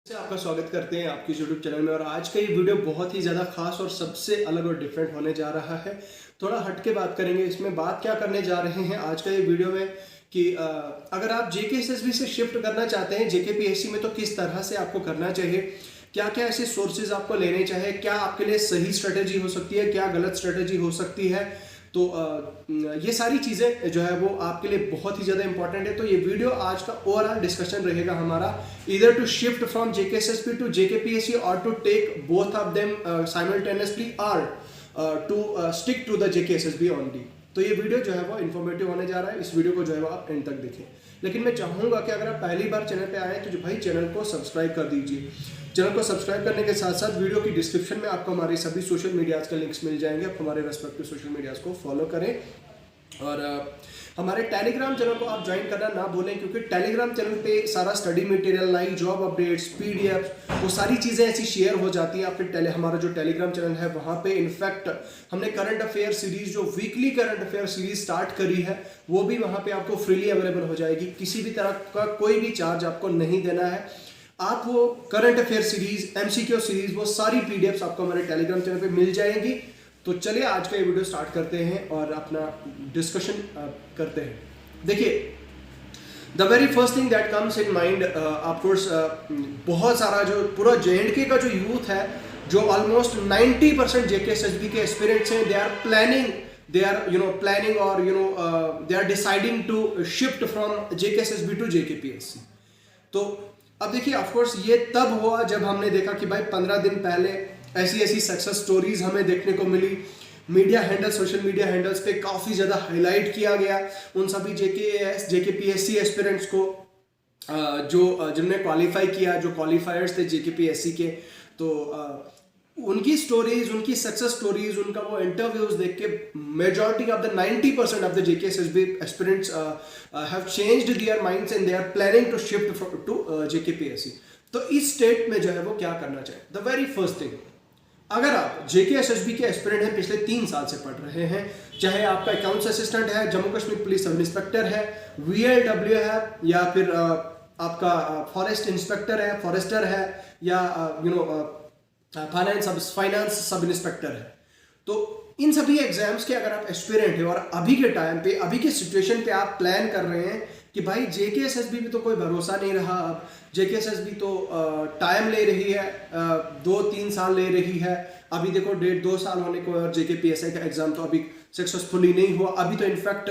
से आपका स्वागत करते हैं आपके YouTube चैनल में। और आज का ये वीडियो बहुत ही ज़्यादा खास और सबसे अलग और डिफरेंट होने जा रहा है। थोड़ा हट के बात करेंगे। इसमें बात क्या करने जा रहे हैं आज का ये वीडियो में कि अगर आप JKSSB से शिफ्ट करना चाहते हैं JKPSC में, तो किस तरह से आपको करना चाहिए, क्या क्या ऐसे सोर्सेज आपको लेने चाहिए, क्या आपके लिए सही स्ट्रेटेजी हो सकती है, क्या गलत स्ट्रेटेजी हो सकती है। तो ये सारी चीज़ें जो है वो आपके लिए बहुत ही ज़्यादा इंपॉर्टेंट है। तो ये वीडियो आज का ओवरऑल डिस्कशन रहेगा हमारा, इधर to shift from JKSSB to JKPSC और to take both of them simultaneously और to stick to the JKSSB only. तो ये वीडियो जो है वो इन्फॉर्मेटिव होने जा रहा है। इस वीडियो को जो है वो आप एंड तक देखें। लेकिन मैं चाहूँगा कि अगर आप पहली बार चैनल पे आए तो जो भाई चैनल को सब्सक्राइब कर दीजिए। चैनल को सब्सक्राइब करने के साथ साथ वीडियो की डिस्क्रिप्शन में आपको हमारे सभी सोशल मीडियाज़ का लिंक्स मिल जाएंगे। आप हमारे रेस्पेक्टिव सोशल मीडियाज़ को फॉलो करें और हमारे टेलीग्राम चैनल को आप ज्वाइन करना ना भूलें, क्योंकि टेलीग्राम चैनल पे सारा study material, live job updates, PDF, वो सारी चीज़ें ऐसी शेयर हो जाती हैं। आपके हमारा जो टेलीग्राम चैनल है वहाँ पे इनफैक्ट हमने करंट अफेयर सीरीज, जो weekly current affair series start करी है, वो भी वहाँ पे आपको फ्रीली अवेलेबल हो जाएगी। किसी भी तरह का कोई भी चार्ज आपको नहीं देना है। आप वो current affair series, MCQ series, वो सारी PDFs आपको हमारे टेलीग्राम चैनल पे मिल जाएंगी। तो चलिए आज का ये वीडियो स्टार्ट करते हैं और अपना डिस्कशन करते हैं। देखिए, the very first thing that comes in mind, of course बहुत सारा जो पूरा JNK का जो यूथ है, जो ऑलमोस्ट 90% JKSSB के एस्पिरेंट्स हैं, दे आर प्लानिंग और they are deciding to shift from JKSSB to JKPSC। तो अब देखिए, ऑफकोर्स ये तब हुआ जब हमने देखा कि भाई 15 दिन पहले ऐसी ऐसी सक्सेस स्टोरीज हमें देखने को मिली। Media handle, social media handles पे काफ़ी ज़्यादा हाईलाइट किया गया उन सभी JKPSC एस्पिरेंट्स को जिन्होंने क्वालिफाई किया, जो क्वालिफायर्स थे JKPSC के। तो उनकी स्टोरीज, उनकी सक्सेस स्टोरीज, उनका वो इंटरव्यूज देख के majority of the 90% of the JKSSB aspirants have changed their minds and they are planning to shift to JKPSC। तो इस स्टेट में जो है वो क्या करना चाहिए? द वेरी फर्स्ट थिंग, अगर आप JKSSB के एस्पिरेंट हैं, पिछले 3 साल से पढ़ रहे हैं, चाहे आपका अकाउंट्स असिस्टेंट है, Jammu Kashmir police sub inspector है, VLW है, या फिर आपका फॉरेस्ट इंस्पेक्टर है, फॉरेस्टर है, या फाइनेंस सब इंस्पेक्टर है, तो इन सभी एग्जाम्स के अगर आप एस्पिरेंट हैं और अभी के टाइम पे, अभी के सिचुएशन पे आप प्लान कर रहे हैं कि भाई JKSSB भी तो कोई भरोसा नहीं रहा, अब JKSSB तो टाइम ले रही है, 2-3 साल ले रही है, अभी देखो 1.5-2 साल होने को, और JKPSC का एग्जाम तो अभी सक्सेसफुली नहीं हुआ। अभी तो इनफैक्ट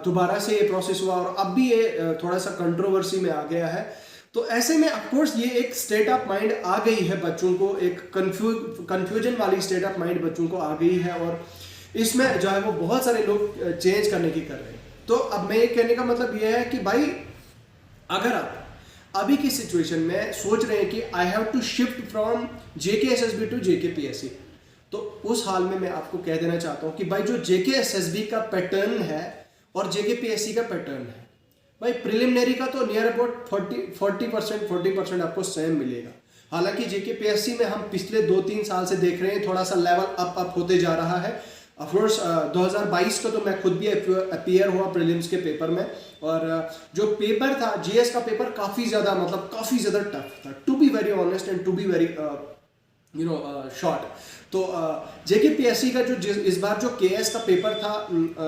दोबारा से ये प्रोसेस हुआ और अब भी ये थोड़ा सा कंट्रोवर्सी में आ गया है। तो ऐसे में ऑफकोर्स ये एक स्टेट ऑफ माइंड आ गई है बच्चों को, एक कंफ्यूजन वाली स्टेट ऑफ माइंड बच्चों को आ गई है, और इसमें जो है वो बहुत सारे लोग चेंज करने की कर रहे हैं। तो अब मैं ये कहने का मतलब ये है कि भाई, अगर आप अभी की सिचुएशन में सोच रहे हैं कि I have to shift from JKSSB to JKPSC, तो उस हाल में मैं आपको कह देना चाहता हूँ कि भाई जो JKSSB का पैटर्न है और JKPSC का पैटर्न है, भाई प्रिलिमिनरी का तो नियर अबाउट 40% आपको सेम मिलेगा। हालांकि JKPSC में हम पिछले 2-3 साल से देख रहे हैं थोड़ा सा लेवल अप होते जा रहा है। ऑफकोर्स 2022 का तो मैं खुद भी अपीयर हुआ प्रीलिम्स के पेपर में, और जो पेपर था GS का पेपर काफ़ी ज़्यादा टफ था, to be very honest and to be very short. तो JKPSC का जो इस बार जो KS का पेपर था,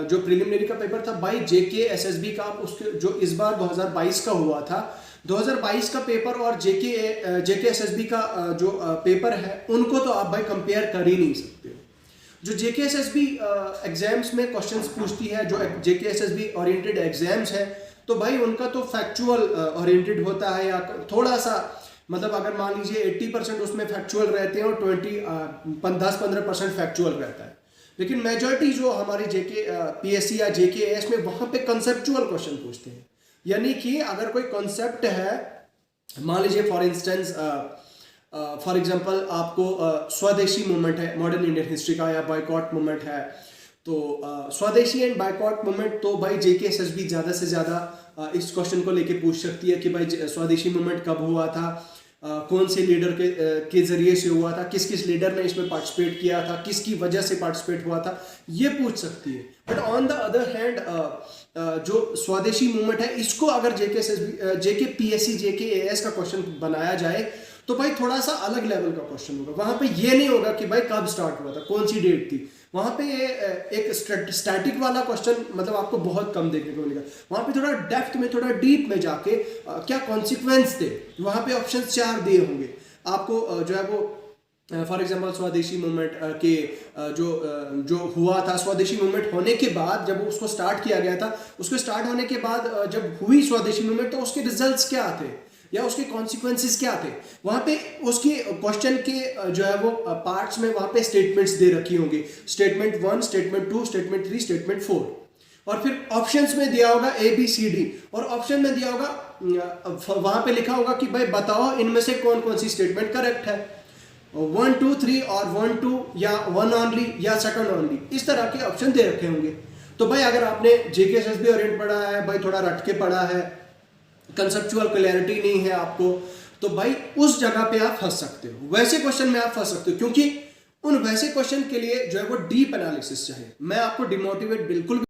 जो प्रिलिमिनरी का पेपर था, भाई JKSSB का उसके जो इस बार 2022 का हुआ था, 2022 का पेपर और JKSSB का जो पेपर है, उनको तो आप भाई कंपेयर कर ही नहीं सकते। जो JKSSB एग्जाम्स में क्वेश्चंस पूछती है, जो JKSSB ओरिएंटेड एग्जाम्स है, तो भाई उनका तो फैक्चुअल ओरिएंटेड होता है, या थोड़ा सा मतलब अगर मान लीजिए 80% उसमें फैक्चुअल रहते हैं और 10-15% फैक्चुअल रहता है। लेकिन मेजॉरिटी जो हमारी JKPSC या JKAS में, वहाँ पे कंसेप्चुअल क्वेश्चन पूछते हैं। यानी कि अगर कोई कॉन्सेप्ट है, मान लीजिए फॉर एग्जांपल आपको स्वदेशी मूवमेंट है, मॉडर्न इंडियन हिस्ट्री का, या बायकॉट मूवमेंट है, तो स्वदेशी एंड बायकॉट मूवमेंट तो भाई JKSSB ज़्यादा से ज़्यादा इस क्वेश्चन को लेके पूछ सकती है कि भाई स्वदेशी मूवमेंट कब हुआ था, कौन से लीडर के जरिए से हुआ था, किस किस लीडर ने इसमें पार्टिसिपेट किया था, किसकी वजह से पार्टिसिपेट हुआ था, ये पूछ सकती है। But on the other hand जो स्वदेशी मूवमेंट है, इसको अगर जेके पीएससी जेके एएस का क्वेश्चन बनाया जाए तो भाई थोड़ा सा अलग लेवल का क्वेश्चन होगा। वहां पे ये नहीं होगा कि भाई कब स्टार्ट हुआ था, कौन सी डेट थी। वहां पे एक स्टैटिक वाला क्वेश्चन मतलब आपको बहुत कम देखने को मिलेगा। वहां पे थोड़ा डेप्थ में, थोड़ा डीप में जाके क्या कॉन्सिक्वेंस थे, वहां पे ऑप्शन 4 दिए होंगे आपको। जो है वो फॉर एग्जाम्पल स्वदेशी मूवमेंट के जो हुआ था, स्वदेशी मूवमेंट होने के बाद जब उसको स्टार्ट किया गया था, उसको स्टार्ट होने के बाद जब हुई स्वदेशी मूवमेंट तो उसके रिजल्ट्स क्या थे या उसके कॉन्सिक्वेंसेस क्या थे। वहां पे उसके क्वेश्चन के जो है वो पार्ट्स में वहां पे स्टेटमेंट्स दे रखी होंगी, स्टेटमेंट 1, स्टेटमेंट 2, स्टेटमेंट 3, स्टेटमेंट 4, और फिर ऑप्शंस में दिया होगा ABCD, और ऑप्शन में दिया होगा वहां पे लिखा होगा कि भाई बताओ इनमें से कौन कौन सी स्टेटमेंट करेक्ट है, 1 2 3 और 1 2 या 1 ओनली या सेकंड ओनली, इस तरह के ऑप्शन दे रखे होंगे। तो भाई अगर आपने जेके एसएसबी ओरिएंट पढ़ा है, भाई थोड़ा रट के पढ़ा है, कंसेप्चुअल क्लैरिटी नहीं है आपको, तो भाई उस जगह पे आप फंस सकते हो, वैसे क्वेश्चन में आप फंस सकते हो, क्योंकि उन वैसे क्वेश्चन के लिए जो है वो डीप एनालिसिस चाहिए। मैं आपको डिमोटिवेट बिल्कुल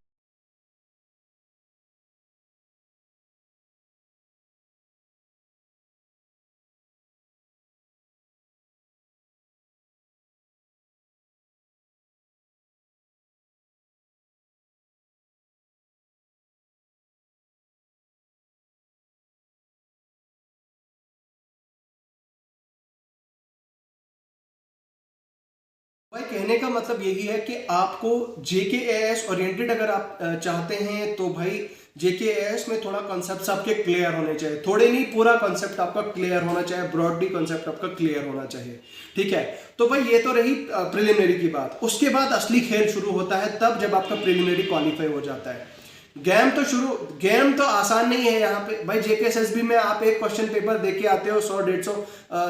भाई कहने का मतलब यही है कि आपको जेकेएएस ओरिएंटेड अगर आप चाहते हैं तो भाई जेकेएएस में थोड़ा कॉन्सेप्ट्स आपके क्लियर होने चाहिए, थोड़े नहीं पूरा कॉन्सेप्ट आपका क्लियर होना चाहिए, ब्रॉडली कॉन्सेप्ट आपका क्लियर होना चाहिए, ठीक है। तो भाई ये तो रही प्रिलिमिनरी की बात। उसके बाद असली खेल शुरू होता है तब जब आपका प्रिलिमिनरी क्वालिफाई हो जाता है। गेम तो आसान नहीं है यहाँ पे भाई। जेकेएसएसबी में आप एक क्वेश्चन पेपर देके आते हो, 100-150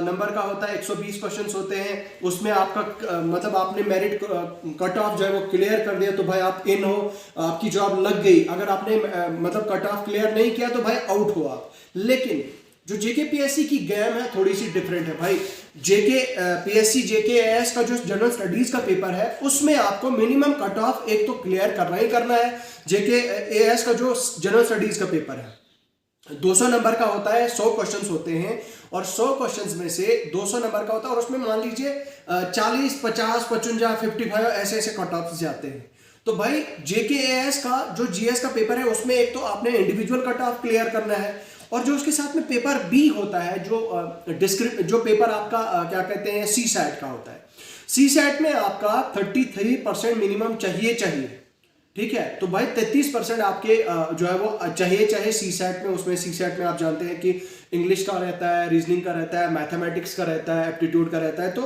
नंबर का होता है, 120 क्वेश्चंस होते हैं, उसमें आपका मतलब आपने मेरिट कट ऑफ जो है वो क्लियर कर दिया तो भाई आप इन हो, आपकी जॉब लग गई। अगर आपने मतलब कट ऑफ क्लियर नहीं किया तो भाई आउट हो आप। लेकिन जो जेके पीएससी की गेम है थोड़ी सी डिफरेंट है भाई। जेके पीएससी जेकेएस का जो जनरल स्टडीज का पेपर है उसमें आपको मिनिमम कट ऑफ एक तो क्लियर करना ही करना है। जेकेएस का जो जनरल स्टडीज का पेपर है 200 नंबर का होता है, 100 क्वेश्चंस होते हैं, और 100 क्वेश्चंस में से 200 नंबर का होता है, और उसमें मान लीजिए 40 50 55 55 ऐसे ऐसे कट ऑफ जाते हैं। तो भाई जेकेएस का जो जीएस का पेपर है उसमें एक तो आपने इंडिविजुअल कट ऑफ क्लियर करना है, और जो उसके साथ में पेपर बी होता है जो पेपर आपका क्या कहते हैं सी सैट का होता है। सी सैट में आपका 33% मिनिमम चाहिए, ठीक है। तो भाई 33% आपके जो है वो चाहिए चाहे सी सैट में। उसमें सी सैट में आप जानते हैं कि इंग्लिश का रहता है, रीजनिंग का रहता है, मैथमेटिक्स का रहता है, एप्टीट्यूड का रहता है। तो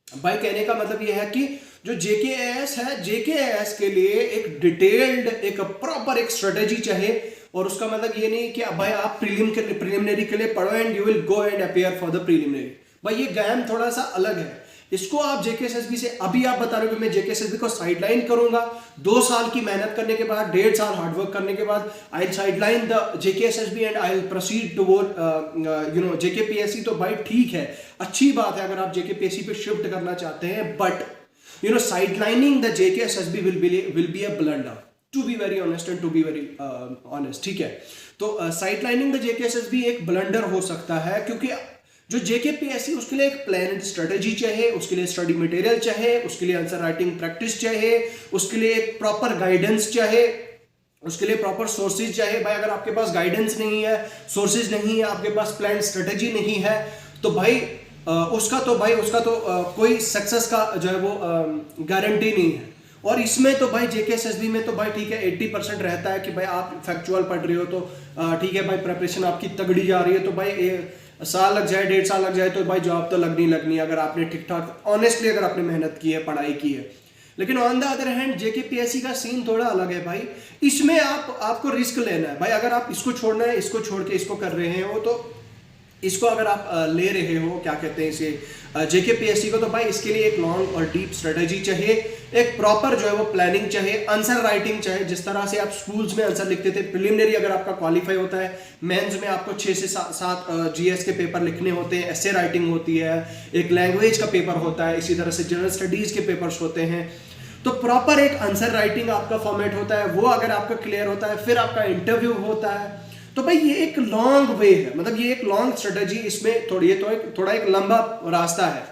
भाई कहने का मतलब यह है कि जो जेकेएस है, जेकेएस के लिए एक डिटेल्ड एक प्रॉपर एक स्ट्रेटेजी चाहिए, और उसका मतलब ये नहीं कि भाई आप प्रीलिमिनरी के लिए पढ़ो and you will go and appear for the preliminary. भाई ये गेम थोड़ा सा अलग है। इसको आप जेकेएसएसबी से अभी आप बता रहे हो कि मैं जेकेएसएसबी को साइडलाइन करूंगा, 2 साल की मेहनत करने के बाद, 1.5 साल हार्डवर्क करने के बाद I will sideline the JKSSB and I will proceed toward JKPSC. तो भाई ठीक है, अच्छी बात है अगर आप जेकेपीएससी पे शिफ्ट करना चाहते हैं, but sidelining the JKSSB will be a blunder, to be very honest and to be very honest, ठीक है। तो sidelining the JKSSB एक ब्लंडर हो सकता है, क्योंकि जो जेकेपीएससी उसके लिए एक प्लान स्ट्रेटेजी चाहिए, उसके लिए स्टडी मटेरियल चाहिए, उसके लिए आंसर राइटिंग प्रैक्टिस चाहिए, उसके लिए एक प्रॉपर गाइडेंस चाहिए, उसके लिए प्रॉपर सोर्सेज चाहिए। भाई अगर आपके पास गाइडेंस नहीं है, सोर्सेज नहीं है, आपके पास प्लान स्ट्रेटेजी नहीं है, तो भाई उसका तो कोई सक्सेस का जो है वो गारंटी नहीं है। और इसमें तो भाई जेकेएसएसबी में तो भाई ठीक है 80% रहता है कि भाई आप फैक्चुअल पढ़ रहे हो तो ठीक है भाई, प्रिपरेशन आपकी तगड़ी जा रही है, तो भाई साल लग जाए, 1.5 साल लग जाए, तो भाई जॉब तो लगनी अगर आपने ठीक ठाक ऑनेस्टली अगर आपने मेहनत की है, पढ़ाई की है। लेकिन on the other hand JKPSC का सीन थोड़ा अलग है भाई। इसमें आपको रिस्क लेना है भाई। अगर आप इसको छोड़ना है, इसको छोड़ के इसको कर रहे हैं वो, तो इसको अगर आप ले रहे हो क्या कहते हैं इसे जेकेपीएससी को, तो भाई इसके लिए एक लॉन्ग और डीप स्ट्रेटेजी चाहिए, एक प्रॉपर जो है वो प्लानिंग चाहिए, आंसर राइटिंग चाहिए। जिस तरह से आप स्कूल्स में आंसर लिखते थे, प्रिलिमिनरी अगर आपका क्वालिफाई होता है, मेंस में आपको 6 से 7 जीएस के पेपर लिखने होते हैं, एसे राइटिंग होती है, एक लैंग्वेज का पेपर होता है, इसी तरह से जनरल स्टडीज के पेपर्स होते हैं। तो प्रॉपर एक आंसर राइटिंग आपका फॉर्मेट होता है, वो अगर आपका क्लियर होता है फिर आपका इंटरव्यू होता है। तो भाई ये एक लॉन्ग वे है, मतलब ये एक लॉन्ग स्ट्रेटजी, इसमें थोड़ा एक लंबा रास्ता है।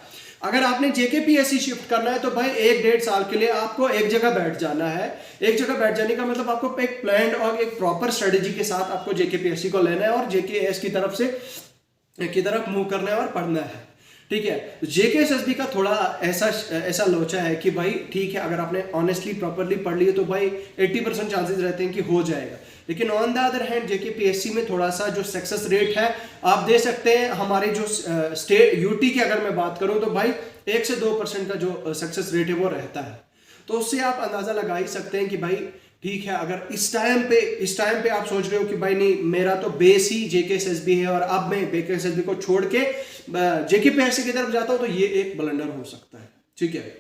अगर आपने जेकेपीएससी शिफ्ट करना है तो भाई 1-1.5 साल के लिए आपको एक जगह बैठ जाना है। एक जगह बैठ जाने का मतलब आपको एक प्लान और एक प्रॉपर स्ट्रेटजी के साथ आपको जेकेपीएससी को लेना है और जेकेएस की तरफ मूव करना है और पढ़ना है, ठीक है। जेकेएसएसबी का थोड़ा ऐसा लोचा है कि भाई ठीक है, अगर आपने ऑनेस्टली प्रॉपरली पढ़ लिया तो भाई 80% चांसेस रहते हैं कि हो जाएगा। लेकिन on the other hand JKPSC में थोड़ा सा जो सक्सेस रेट है आप दे सकते हैं, हमारे जो स्टेट यूटी की अगर मैं बात करूं तो भाई 1 से 2% का जो सक्सेस रेट है वो रहता है। तो उससे आप अंदाजा लगा ही सकते हैं कि भाई ठीक है, अगर इस टाइम पे आप सोच रहे हो कि भाई नहीं मेरा तो बेस ही जेकेएसएसबी है और अब मैं जेकेएसएसबी को छोड़ के जेकेपीएससी की तरफ जाता हूं, तो ये एक ब्लंडर हो सकता है, ठीक है।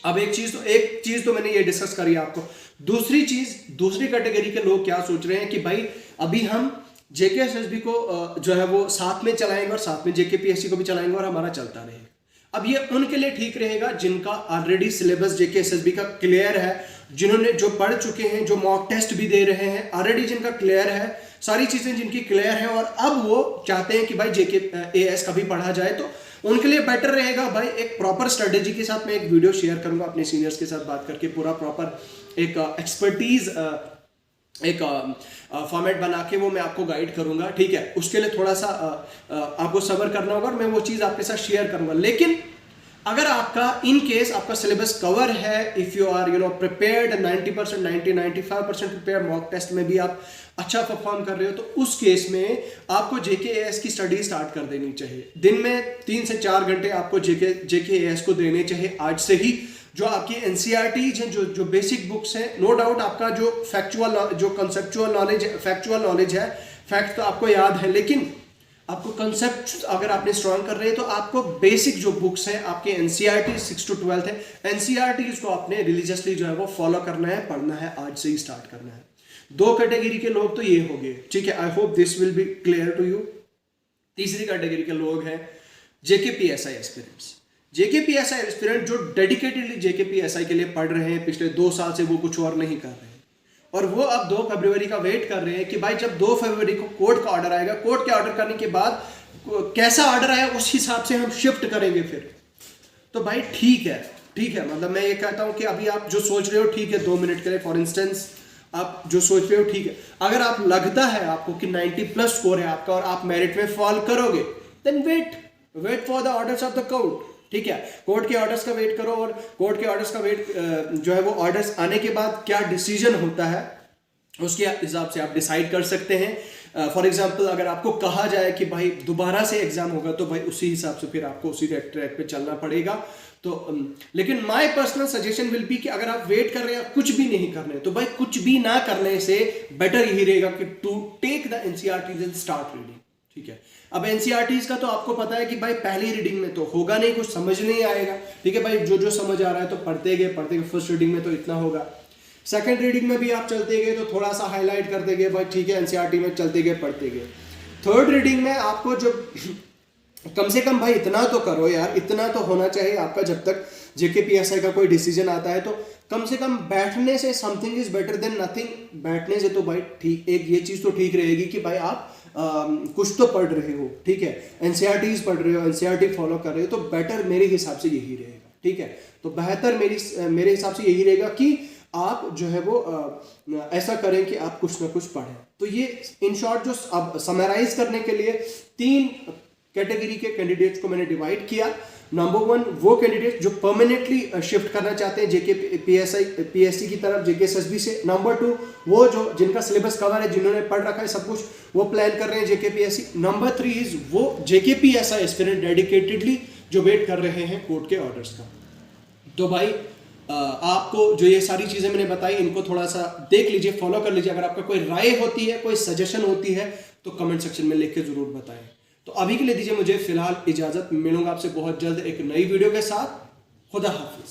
अब एक चीज तो मैंने ये डिस्कस करी आपको। दूसरी कैटेगरी के लोग क्या सोच रहे हैं कि भाई अभी हम जेकेएसएसबी को जो है वो साथ में चलाएंगे और साथ में जेकेपीएससी को भी चलाएंगे और हमारा चलता रहेगा। अब ये उनके लिए ठीक रहेगा जिनका ऑलरेडी सिलेबस जेकेएसएसबी का क्लियर है, जिन्होंने जो पढ़ चुके हैं, जो मॉक टेस्ट भी दे रहे हैं, ऑलरेडी जिनका क्लियर है, सारी चीजें जिनकी क्लियर है और अब वो चाहते हैं कि भाई जेकेएस का भी पढ़ा जाए, तो उनके लिए बेटर रहेगा भाई एक प्रॉपर स्ट्रेटेजी के साथ। मैं एक वीडियो शेयर करूंगा अपने सीनियर्स के साथ बात करके, पूरा प्रॉपर एक एक्सपर्टीज एक फॉर्मेट बना के वो मैं आपको गाइड करूंगा, ठीक है। उसके लिए थोड़ा सा आपको सब्र करना होगा और मैं वो चीज़ आपके साथ शेयर करूंगा। लेकिन अगर आपका इन केस आपका सिलेबस कवर है, if you are prepared 90%, 90-95% prepare, mock test में भी आप अच्छा परफॉर्म कर रहे हो, तो उस केस में आपको जेकेएस की स्टडी स्टार्ट कर देनी चाहिए। दिन में 3 से 4 घंटे आपको जेकेएस को देने चाहिए आज से ही। जो आपकी एनसीईआरटीज हैं, जो बेसिक बुक्स हैं, नो डाउट आपका जो कंसेप्चुअल नॉलेज है, फैक्ट तो आपको याद है, लेकिन आपको कंसेप्ट अगर आपने स्ट्रॉन्ग कर रहे हैं तो आपको बेसिक जो बुक्स हैं आपके एनसीईआरटी 6 to 12 है, एनसीईआरटी को आपने रिलीजियसली जो है वो फॉलो करना है, पढ़ना है, आज से ही स्टार्ट करना है। 2 कैटेगरी के लोग तो ये हो गए, ठीक है। I hope this will be clear to you. तीसरी कैटेगरी के लोग हैं जेकेपीएसआई एस्पिरेंट्स। जेकेपीएसआई एस्पिरेंट जो डेडिकेटेडली जेकेपीएसआई के लिए पढ़ रहे हैं, पिछले 2 साल से वो कुछ और नहीं कर रहे हैं और वो अब 2 फरवरी का वेट कर रहे हैं कि भाई जब 2 फरवरी को कोर्ट का ऑर्डर आएगा, कोर्ट के ऑर्डर करने के बाद कैसा ऑर्डर आया उस हिसाब से हम शिफ्ट करेंगे फिर। तो भाई ठीक है, मतलब मैं ये कहता हूं कि अभी आप जो सोच रहे हो ठीक है, 2 मिनट के लिए फॉर इंस्टेंस आप जो सोच रहे हो ठीक है, अगर आप लगता है आपको कि 90+ स्कोर है आपका और आप मेरिट में फॉल करोगे, then wait for the orders of the court, ठीक है। कोर्ट के ऑर्डर्स का वेट करो और कोर्ट के ऑर्डर्स का वेट जो है वो ऑर्डर्स आने के बाद क्या डिसीजन होता है उसके हिसाब से आप डिसाइड कर सकते हैं। फॉर एग्जांपल अगर आपको कहा जाए कि भाई दोबारा से एग्जाम होगा तो भाई उसी हिसाब से फिर आपको उसी ट्रैक पे चलना पड़ेगा। तो लेकिन my personal suggestion will be कि अगर आप वेट कर रहे हैं, कुछ भी नहीं कर रहे तो भाई कुछ भी ना करने से बेटर यही रहेगा कि to take the NCERTs and start reading, ठीक है। अब एनसीईआरटीज का तो आपको पता है कि भाई पहली रीडिंग में तो होगा नहीं, कुछ समझ नहीं आएगा, ठीक है भाई। जो समझ आ रहा है तो पढ़ते गए, फर्स्ट रीडिंग में तो इतना होगा, सेकंड रीडिंग में भी आप चलते गए तो थोड़ा सा हाईलाइट करते गए भाई, ठीक है, एनसीईआरटी में चलते गए, पढ़ते गए। थर्ड रीडिंग में आपको जो कम से कम भाई इतना तो करो यार, इतना तो होना चाहिए आपका, जब तक जेकेपीएसआई का कोई डिसीजन आता है तो कम से कम बैठने से something is better than nothing. बैठने से तो भाई ठीक, एक ये चीज़ तो ठीक रहेगी कि भाई आप कुछ तो पढ़ रहे हो, ठीक है, एनसीईआरटीज पढ़ रहे हो, एनसीईआरटी फॉलो कर रहे हो, तो बेटर मेरे हिसाब से यही रहेगा, ठीक है। तो बेहतर मेरे हिसाब से यही रहेगा कि आप जो है वो ऐसा करें कि आप कुछ ना कुछ पढ़ें। तो ये इन शॉर्ट जो अब समराइज करने के लिए 3 कैटेगरी के कैंडिडेट्स को मैंने डिवाइड किया। नंबर 1 वो कैंडिडेट जो परमानेंटली शिफ्ट करना चाहते हैं पीएससी की तरफ जेकेएसएसबी से। नंबर 2 वो जो जिनका सिलेबस कवर है, जिन्होंने पढ़ रखा है सब कुछ, वो प्लान कर रहे हैं जेकेपीएससी। नंबर 3 इज वो जेकेपीएसआई एस्पिरेंट डेडिकेटेडली जो वेट कर रहे हैं कोर्ट के ऑर्डर्स का। तो भाई आपको जो ये सारी चीजें मैंने बताई, इनको थोड़ा सा देख लीजिए, फॉलो कर लीजिए। अगर आपका कोई राय होती है, कोई सजेशन होती है तो कमेंट सेक्शन में लिख के जरूर बताएं। तो अभी के लिए दीजिए मुझे फिलहाल इजाजत, मिलूंगा आपसे बहुत जल्द एक नई वीडियो के साथ। खुदा हाफिज।